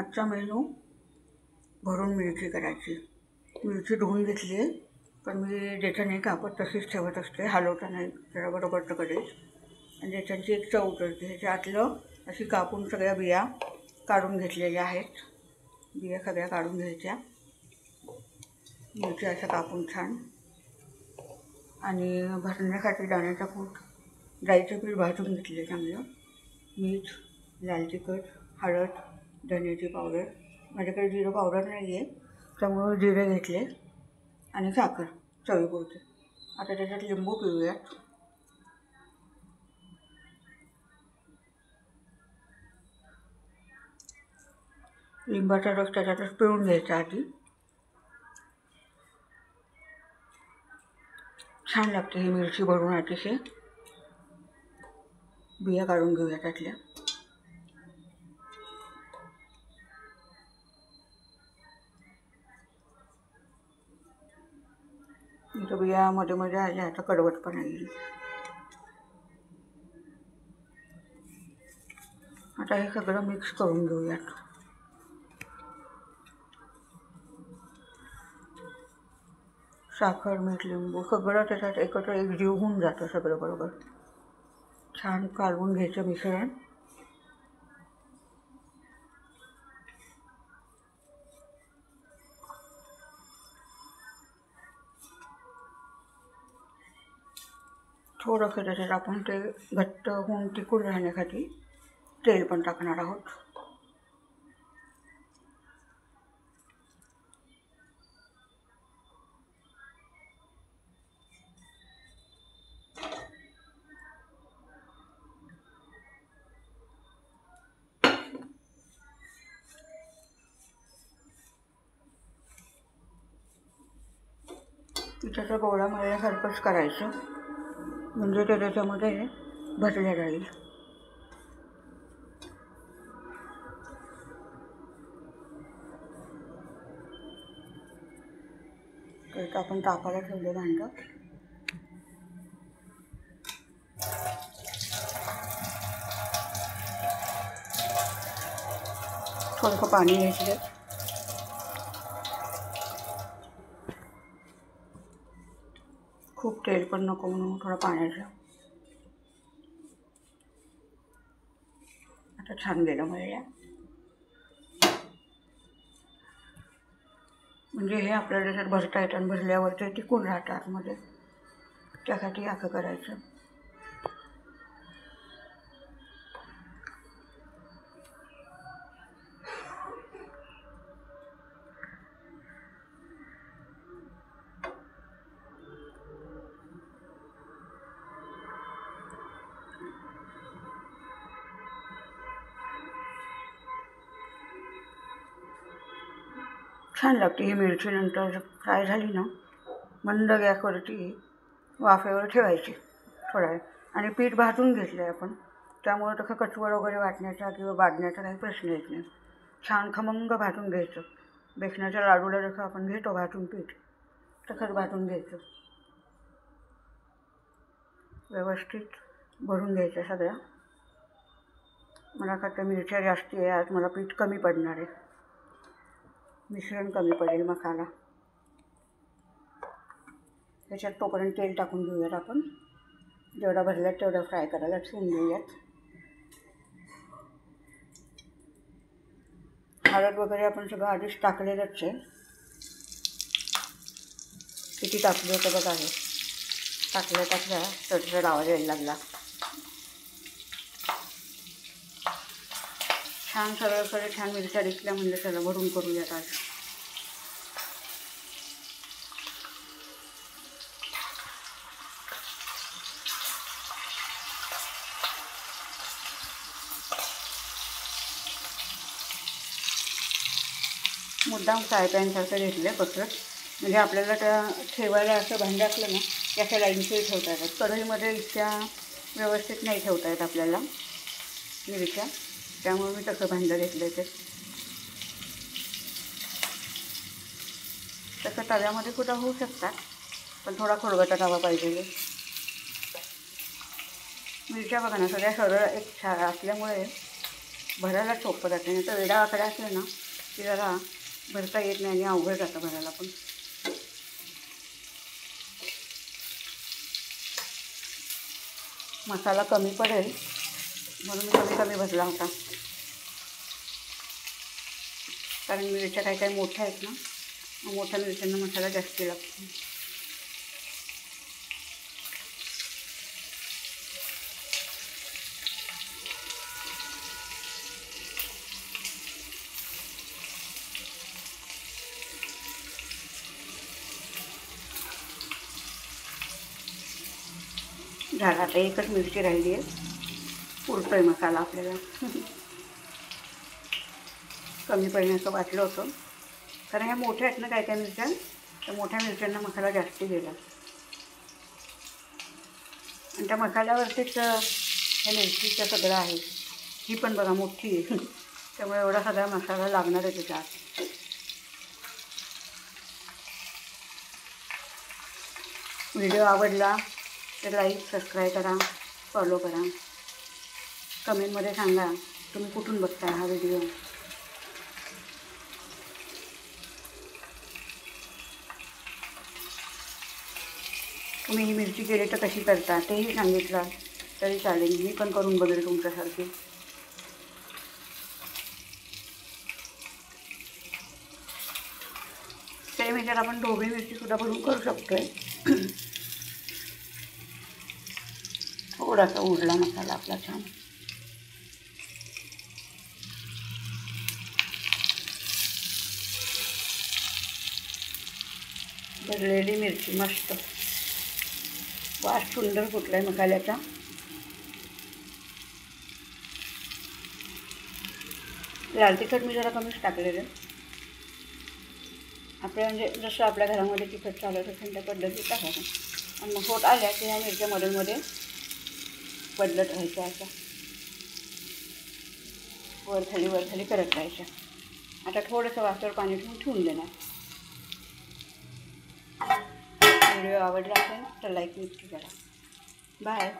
आजचा मेनू भरून मिरची करायची. मिरची धुवून घेतली आहे, पण मी ज्याच्या नाही कापत तशीच ठेवत असते, हलवता नाही, जरा बरोबर तर करेल. आणि ज्याच्याची एक चव उतरते. ह्याच्या आतलं अशी कापून सगळ्या बिया काढून घेतलेल्या आहेत. बिया सगळ्या काढून घ्यायच्या. मिरची अशा कापून छान. आणि भरण्यासाठी दाण्याचा कूट, डाळीचं पीठ भाजून घेतले चांगलं. मीठ, लाल तिखट, हळद, धन्याची पावडर. माझ्याकडे जिरं पावडर नाही आहे, त्यामुळे जिरे घेतले. आणि साखर चवीपुरते. आता त्याच्यात लिंबू पिळूयात. लिंबाचा रस त्याच्यातच पिळून घ्यायचा आधी. छान लागते ही मिरची भरून अतिशय. बिया काढून घेऊया त्यातल्या. इथं बिया मध्ये मध्ये आल्या, आता कडवटपणा येईल. आता हे सगळं मिक्स करून घेऊयात. साखर, मीठ, लिंबू सगळं त्याच्यात एकत्र एकजीव होऊन जातं सगळं बरोबर. छान कालवून घ्यायचं मिश्रण. थोडंसं त्याच्यात आपण ते घट्ट होऊन टिकून राहण्यासाठी तेल पण टाकणार आहोत. पिठाचा गोळा मळल्यासारखंच करायचं, म्हणजे ते त्याच्यामध्ये भरल्या जाईल. तर आपण तापाला ठेवलं भांडं. थोडंसं पाणी घ्यायचं. खूप तेल पण नको म्हणून थोडं पाण्याचं. आता छान गेलं मळल्या. म्हणजे हे आपल्याला त्याच्यात भरता येतं आणि भरल्यावर ते टिकून राहतं आतमध्ये. त्यासाठी असं करायचं. छान लागते ही मिरची. नंतर फ्राय झाली ना, मंद गॅसवरती वाफेवर ठेवायची थोडा वेळ. आणि पीठ भाजून घेतलं आहे आपण, त्यामुळे तसं कचवड वगैरे वाटण्याचा किंवा बाजण्याचा काही प्रश्न येत नाही. छान खमंग भाजून घ्यायचं. बेसनाच्या लाडूला जसं आपण घेतो भाजून पीठ, तसंच भाजून घ्यायचं. व्यवस्थित भरून घ्यायचं सगळ्या. मला आता मिरच्या जास्ती आहे, आज मला पीठ कमी पडणार आहे, मिश्रण कमी पडेल मसाला. त्याच्यात तोपर्यंत तेल टाकून घेऊयात आपण. जेवढा भरल्यात तेवढा फ्राय करायला ठेवून घेऊयात. हळद वगैरे आपण सगळं आधीच टाकलेलंच आहे. किती टाकली होतं बघा. आहे टाकल्या तर आवाज यायला लागला. छान सगळीकडे छान मिरच्या दिसल्या म्हणजे सगळं भरून करूयात आज. मुद्दाम फ्राय पॅनसारखं घेतलं पसरत, म्हणजे आपल्याला त्या ठेवायला असं भांडं असलं ना की अशा लाईनशी ठेवता येतात. कढईमध्ये इतक्या व्यवस्थित नाही ठेवता येत आपल्याला मिरच्या, त्यामुळे मी तसं भांडं घेतलं आहे. तसं तव्यामध्ये सुद्धा होऊ शकतात, पण थोडा खळबटा तवा पाहिजे. मिरच्या बघा ना, सगळ्या सरळ एक असल्यामुळे भरायला सोपं जाते. नाही तर वेडा आकडा असले ना की जरा भरता येत नाही आणि अवघड जातं भरायला पण. मसाला कमी पडेल म्हणून मी कमी कमी भरला होता, कारण मिरच्या काही काही मोठ्या आहेत ना, मोठ्या मिरच्यांना मसाला जास्त लागतो. झाला आता एकच मिरची राहिली आहे, पुरतोय मसाला आपल्याला. कमी पडण्याचं वाटलं होतं, कारण ह्या मोठ्या आहेत ना काय काय मिरच्या, त्या मोठ्या मिरच्यांना मसाला जास्त गेला आणि त्या मसाल्यावरतीच ह्या मिरचीचं सगळं आहे. ही पण बघा मोठी आहे, त्यामुळे एवढा सगळा मसाला लागणार आहे त्याच्यात. व्हिडिओ आवडला तर लाईक सबस्क्राईब करा, फॉलो करा. कमेंटमध्ये सांगा तुम्ही कुठून बघताय हा व्हिडिओ. तुम्ही ही मिरची केली तर कशी करता तेही सांगितलं तरी चालेल, मी पण करून बघेल तुमच्यासारखी. सेम ह्याच्यात आपण ढोबळी मिरचीसुद्धा भरून करू शकतोय. थोडासा उरला मसाला आपला छान. भरलेली मिरची मस्त, वास सुंदर फुटलाय मसाल्याचा. लाल तिखट मी जरा कमीच टाकलेलं, आपल्या म्हणजे जसं आपल्या घरामध्ये तिखट चालत असेल त्या पद्धतीत टाकायचं. आणि मग होत आल्या की ह्या मिरच्या मध्ये बदलत राहायच्या, अशा वर खाली करत राहायच्या. आता थोडंसं वासर पाणी ठेवून देणार. व्हिडिओ आवडला असेल तर लाईक नक्की करा. बाय.